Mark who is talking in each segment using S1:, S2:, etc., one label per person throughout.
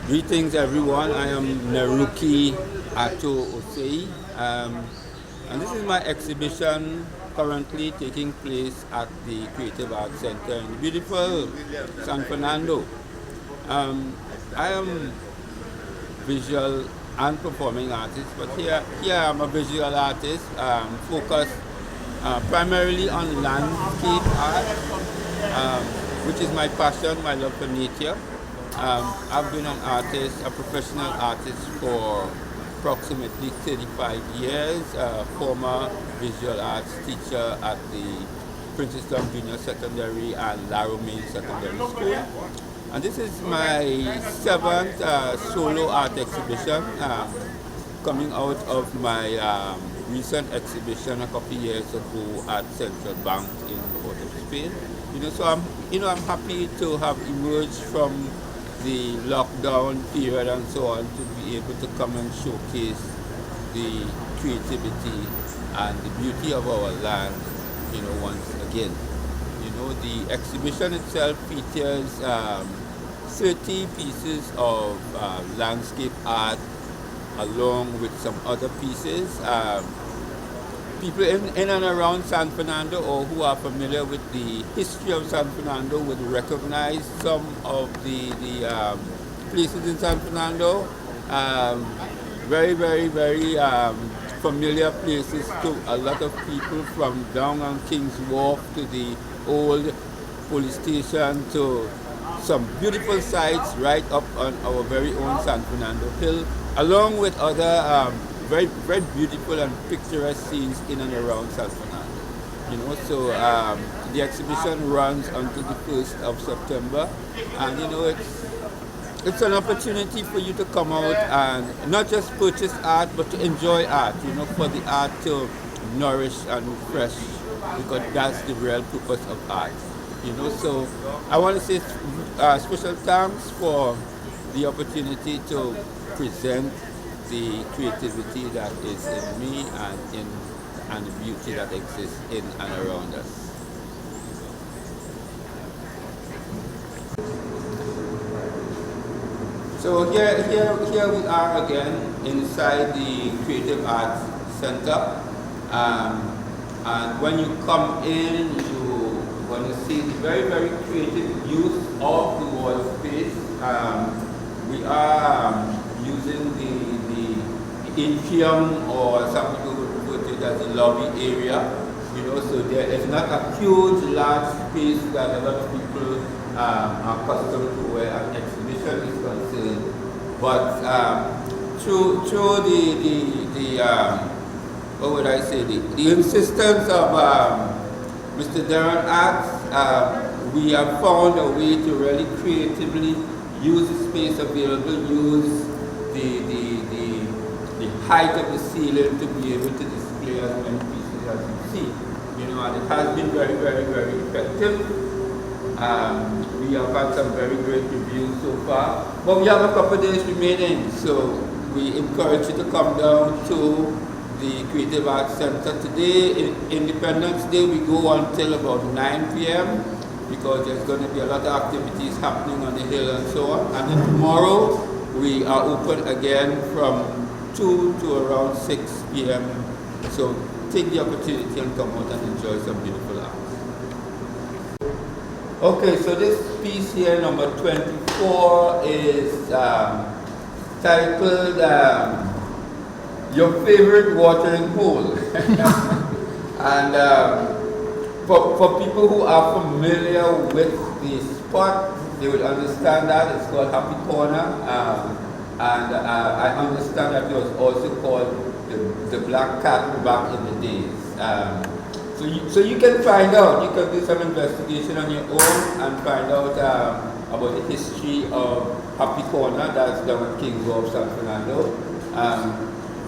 S1: Greetings everyone. I am Nerukie Osei, and this is my exhibition currently taking place at the Creative Arts Center in beautiful San Fernando. I am visual and performing artist, but here I'm a visual artist focused primarily on landscape art, which is my passion, my love for nature. I've been an artist, a professional artist for approximately 35 years, former visual arts teacher at the Princeton Junior Secondary and Laramie Secondary School. And this is my seventh solo art exhibition coming out of my recent exhibition a couple years ago at Central Bank in Port of Spain. So I'm happy to have emerged from the lockdown period and so on to be able to come and showcase the creativity and the beauty of our land, once again. The exhibition itself features 30 pieces of landscape art along with some other pieces. People in and around San Fernando or who are familiar with the history of San Fernando would recognize some of the places in San Fernando. Very, very, very familiar places to a lot of people, from down on King's Wharf to the old police station to some beautiful sites right up on our very own San Fernando Hill, along with other very, very beautiful and picturesque scenes in and around San Fernando. So the exhibition runs until the 1st of September, and it's an opportunity for you to come out and not just purchase art, but to enjoy art. For the art to nourish and refresh, because that's the real purpose of art. So I want to say special thanks for the opportunity to present the creativity that is in me and the beauty that exists in and around us. So here we are again inside the Creative Arts Center, and when you come in, you're going to see the very, very creative use of the wall space. We are using the atrium, or some people would refer to it as the lobby area. So there is not a huge, large space that a lot of people are accustomed to where an exhibition is concerned. But through the what would I say, the insistence of Mr. Darren Axe, we have found a way to really creatively use the space available, use the height of the ceiling to be able to display as many pieces as you see. And it has been very, very, very effective. We have had some very great reviews so far, but we have a couple of days remaining, so we encourage you to come down to the Creative Arts Center. Today, Independence Day, we go until about 9 p.m. because there's going to be a lot of activities happening on the hill and so on. And then tomorrow, we are open again from 2 to around 6 p.m. So take the opportunity and come out and enjoy some beautiful art. Okay, so this piece here, number 24, is titled Your Favorite Watering Hole. And for people who are familiar with the spot, they will understand that it's called Happy Corner. And I understand that it was also called the Black Cat back in the days. So you can find out, you can do some investigation on your own and find out about the history of Happy Corner, that's down at King's Wharf, San Fernando.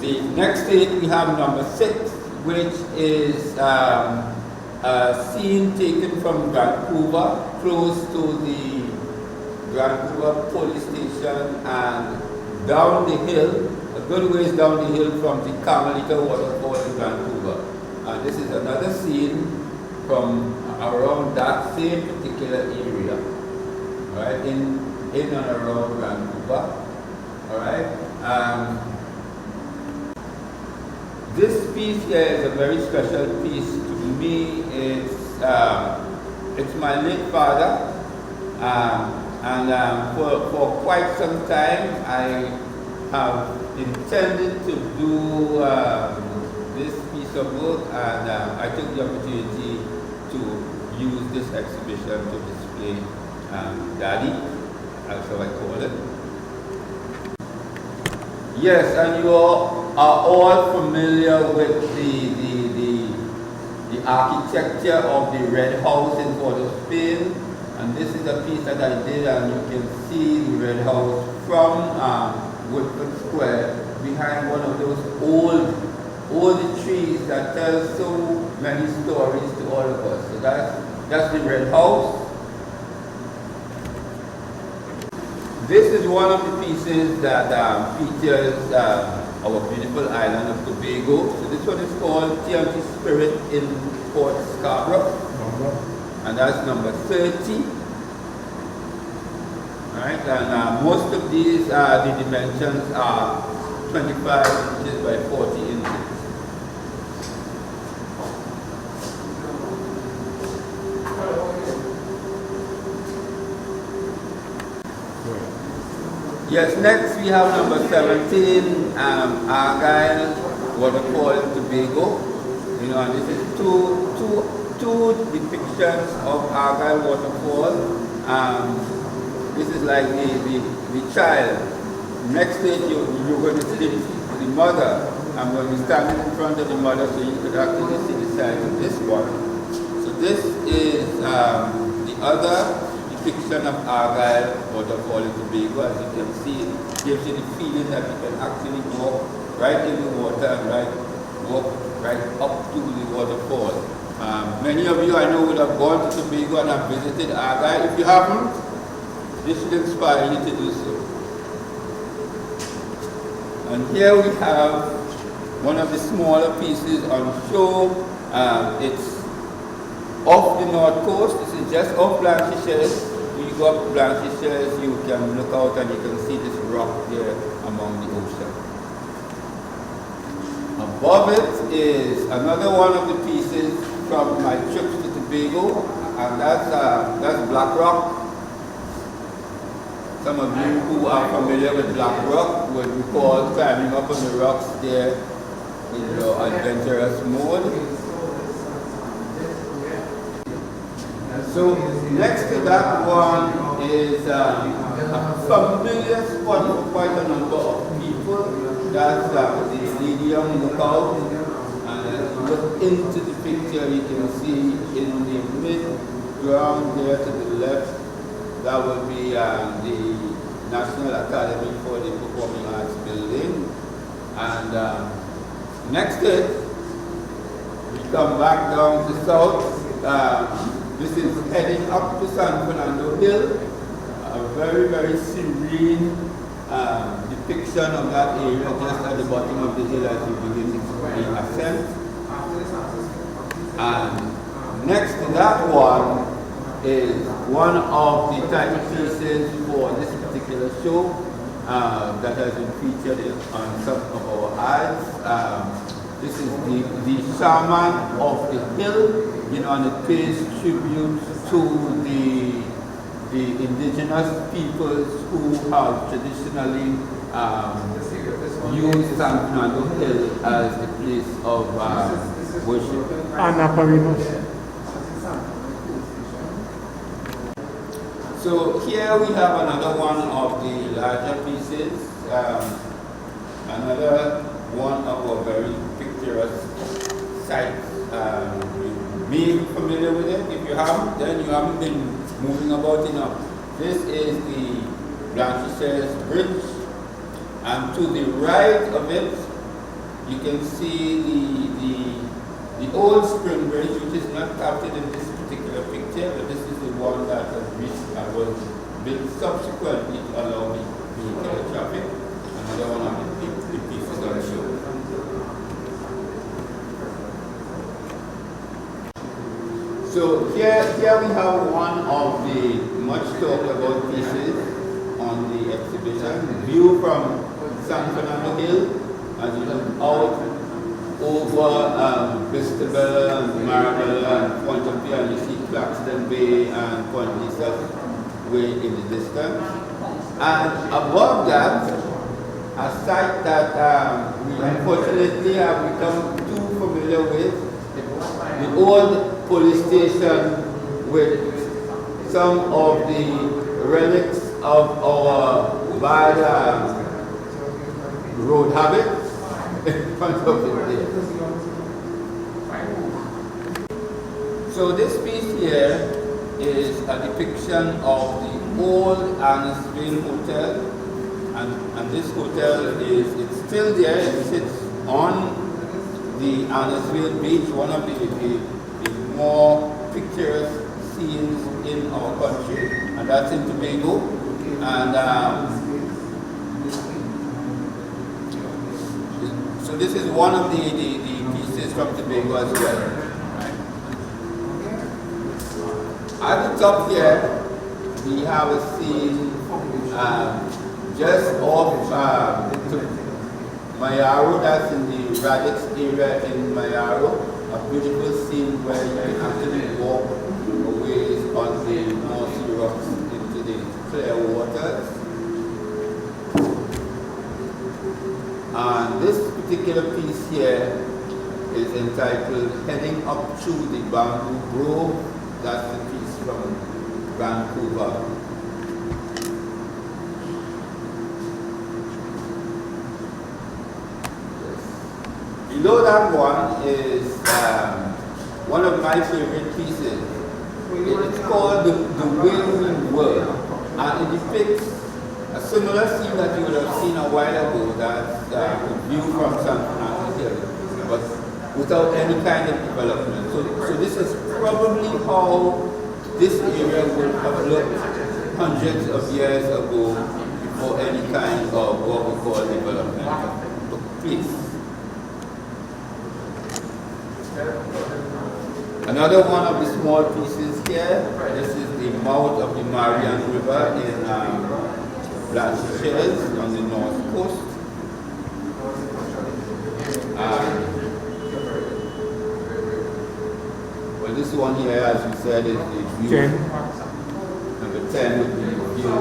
S1: The next stage we have number 6, which is a scene taken from Vancouver, close to the Vancouver police station and down the hill, a good ways down the hill from the Carmelita waterfall in Vancouver. And this is another scene from around that same particular area, right? In and around Vancouver, all right? This piece here is a very special piece to me. It's my late father, and for quite some time I have intended to do this piece of work, and I took the opportunity to use this exhibition to display Daddy, that's how I call it. Yes, and you are all familiar with the architecture of the Red House in Port of Spain, and this is a piece that I did, and you can see the Red House from Woodford Square behind one of those old trees that tell so many stories to all of us. So that's the Red House. This is one of the pieces that features our beautiful island of Tobago. So this one is called TMT Spirit in Port Scarborough, and that's number 30. Right, and most of these, the dimensions are 25 inches by 40 inches. Yes, next we have number 17, Argyle Waterfall in Tobago. You know, and this is two depictions of Argyle Waterfall. This is like the child. Next to it, you're going to see the mother. I'm going to be standing in front of the mother so you could actually see the size of this one. So this is the other depiction of Argyle Waterfall in Tobago. As you can see, it gives you the feeling that you can actually walk right in the water and walk right up to the waterfall. Many of you I know would have gone to Tobago and have visited Argyle. If you haven't, this should inspire you to do so. And here we have one of the smaller pieces on show. It's off the north coast. This is just off Blanchisseuse. When you go up to Blanchisseuse, you can look out and you can see this rock there among the ocean. Above it is another one of the pieces from my trips to Tobago, and that's Black Rock. Some of you who are familiar with Black Rock would recall climbing up on the rocks there in your adventurous mode. So next to that one is a familiar spot for quite a number of people. That's the Stadium Lookout. And as you look into the picture, you can see in the mid-ground there to the left, that will be the National Academy for the Performing Arts building. And next to it, we come back down to south. This is heading up to San Fernando Hill. A very, very serene depiction of that area just at the bottom of the hill as you begin the ascent. And next to that one is one of the timepieces for this particular show that has been featured on some of our ads. This is the Shaman of the Hill, you know, and it pays tribute to the indigenous peoples who have traditionally used San Fernando Hill as a place of worship. So here we have another one of the larger pieces, another one of our very picturesque sites. You may be familiar with it. If you haven't, then you haven't been moving about enough. This is the Blanchisseuse Bridge, and to the right of it, you can see the old Spring Bridge, which is not captured in this particular picture, but this is the one that was built subsequently to allow the vehicular traffic. Another one of the pieces on the show. So here we have one of the much talked about pieces on the exhibition. View from San Fernando Hill as you look out over Vistable and Marble and Point of View, and you see Claxton Bay and Point Lisa way in the distance. And above that, a site that we unfortunately have become too familiar with, the old police station with some of the relics of our bad road habits in front of it there. So this piece here is a depiction of the old Annisville Hotel, and this hotel it's still there. It sits on the Annisville Beach, one of the more picturesque scenes in our country, and that's in Tobago. And so this is one of the pieces from Tobago as well. At the top here, we have a scene just off Mayaro, that's in the Radix area in Mayaro, a beautiful scene where you can actually walk away on the mossy rocks into the clear waters. And this particular piece here is entitled Heading Up Through the Bamboo Grove. That's the piece from Vancouver. Below that one is one of my favorite pieces. It's called The Way We Were, and it depicts a similar scene that you would have seen a while ago, that's a view from San Fernando Hill, but without any kind of development. So this is probably how this area would have looked hundreds of years ago before any kind of what we call development took place. Another one of the small pieces here, this is the mouth of the Marian River in Blanchisseuse on the north coast. Well, this one here, as you said, is the view. Number 10 would be the view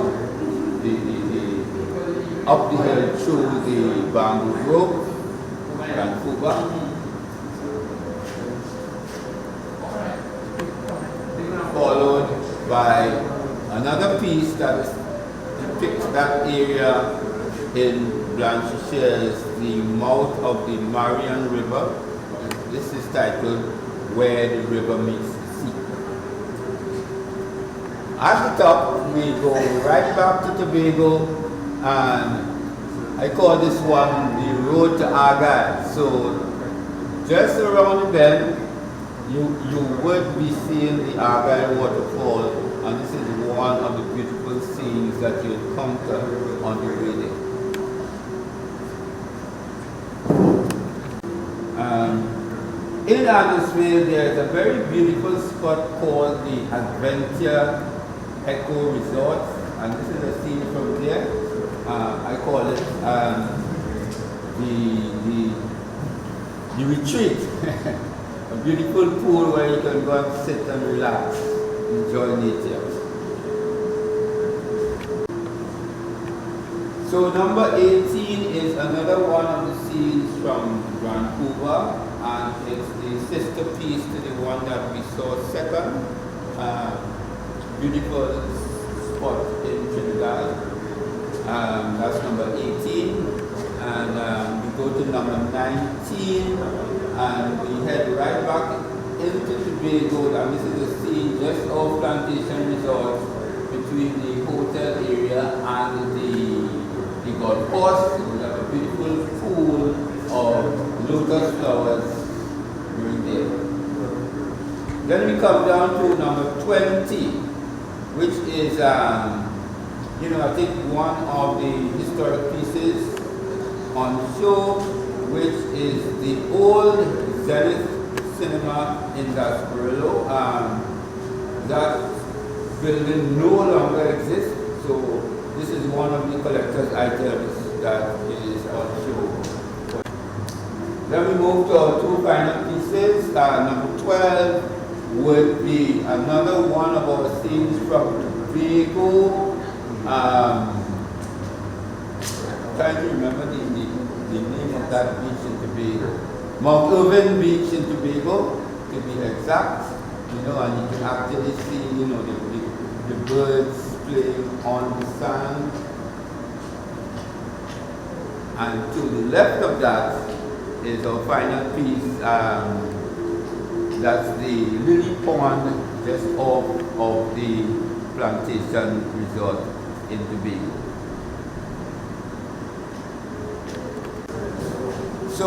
S1: up the hill through the Bamboo Grove, Vancouver. Followed by another piece that depicts that area in Blanchisseuse, the mouth of the Marian River. This is titled Where the River Meets the Sea. At the top, we go right back to Tobago, and I call this one the Road to Argyle. So just around the bend, you would be seeing the Argyle waterfall, and this is one of the beautiful scenes that you'll encounter on the way there. In Annisville, there's a very beautiful spot called the Adventure Eco Resort, and this is a scene from there. I call it the retreat. A beautiful pool where you can go and sit and relax, enjoy nature. So number 18 is another one of the scenes from Vancouver, and it's the sister piece to the one that we saw second. Beautiful spot in Trinidad. That's number 18. And we go to number 19, and we head right back into Tobago, and this is a scene just off Plantation Resort between the hotel area and the golf course. We have a beautiful pool of lotus flowers during there. Then we come down to number 20, which is, I think one of the historic pieces on show, which is the old Zenith cinema in Gasparillo. That building no longer exists, so this is one of the collector's items that is on show. Then we move to our two final pieces. Number 12 would be another one of our scenes from Tobago. Trying to remember the name of that beach in Tobago. Mount Irving Beach in Tobago, to be exact. You know, and you can actually see, you know, the birds playing on the sand. And to the left of that is our final piece. That's the Lily Pond just off of the Plantation Resort in Tobago. So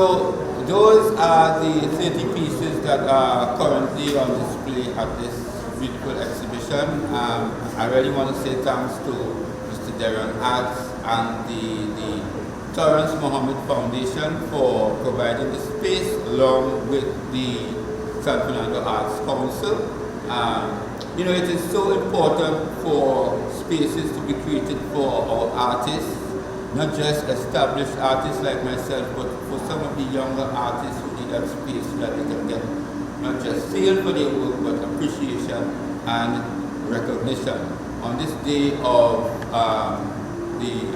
S1: those are the 30 pieces that are currently on display at this beautiful exhibition. I really want to say thanks to Mr. Darren Arts and the Torrance Mohammed Foundation for providing the space along with the San Fernando Arts Council. You know, it is so important for spaces to be created for our artists, not just established artists like myself, but for some of the younger artists who need that space so that they can get not just sale for their work, but appreciation and recognition. On this day of the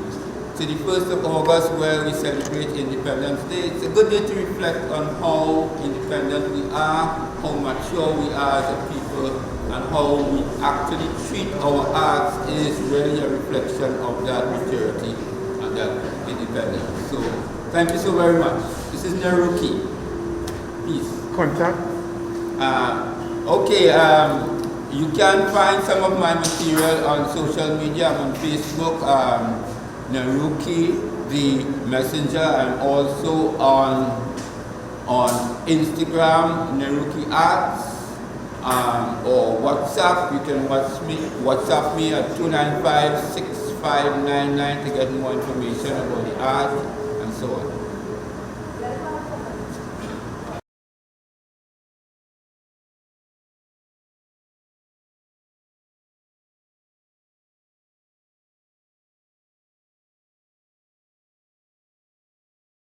S1: 31st of August, where we celebrate Independence Day, it's a good day to reflect on how independent we are, how mature we are as a people, and how we actually treat our arts is really a reflection of that maturity and that independence. So, thank you so very much. This is Nerukie. Peace.
S2: Contact?
S1: You can find some of my material on social media. I'm on Facebook, Nerukie the Messenger. I'm also on Instagram, Nerukie Arts, or WhatsApp. You can WhatsApp me at 295-6599 to get more information about the art and so on.